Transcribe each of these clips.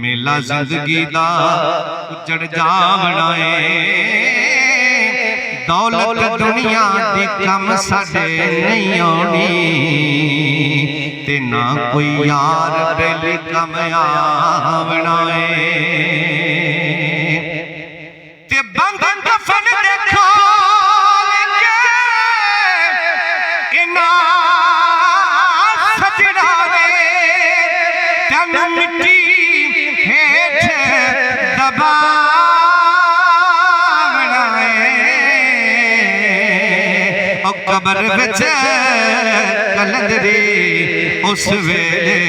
मेला जिंदगी दा उजड़ जावना है। दौलत दुनिया दी कम साडे नहीं आउणी ते ना कोई यार बेली कम आवना है। ते बंधन दफन देखो इना सजना वे तन मिट्टी हेठ दबावना है। ओ कबर विच कलंदरी उस वेले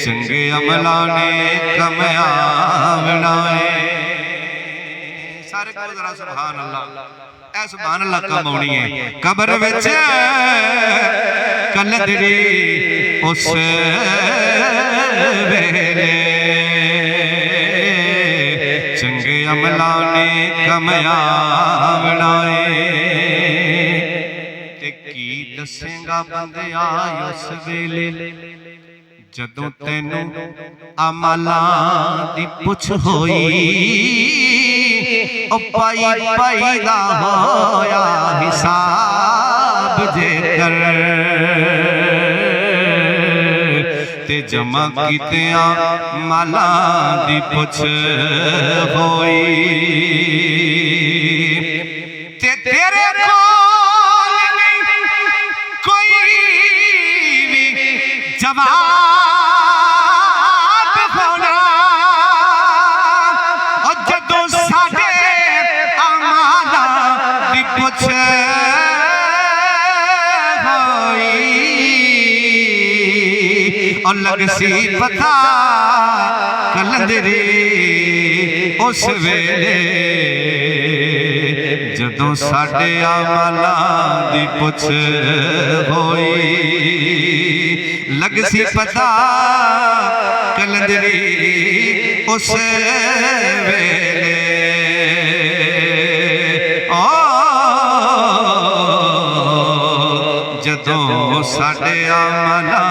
चंगे अमला ने कम आवना है। सारे को जरा सुभान अल्लाह, ऐ सुभान अल्लाह कम आउणी है। कबर विच कलंदरी उस वेले चंगे अमला ने कम आवना है। ते की दसेगा बंदिया उस वेले जदों तैनू अमलां दी पुछ होई। ओ पाई पाई दा होया हिसाब जेकर ते जमा कीतियां मालां दी पुछ होई। ते तेरे कोल नहीं कोई भी जवाब होना। और जदों साडे अमाला दी पुछ होई और लग सी पता कलंदरी उस वेले जदों साडे अमाला दी पुछ होई। लग सी पता कलंदरी उस वेले जदों साडे अमला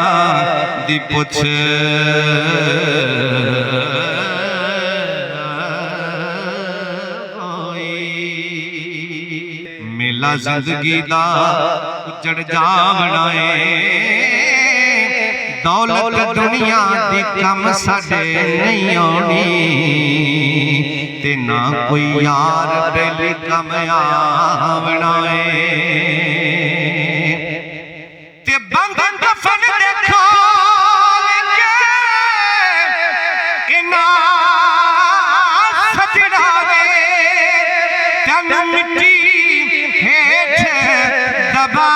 दी पुछ होई। मेला जिंदगी दा उजड़ जावना है। दौलत दुनिया दी कम साडे नहीं आउणी ते ना कोई यार बेली कम आवना है। ते बंधन दफन देखो इना सजना वे तन मिट्टी हेठ दबा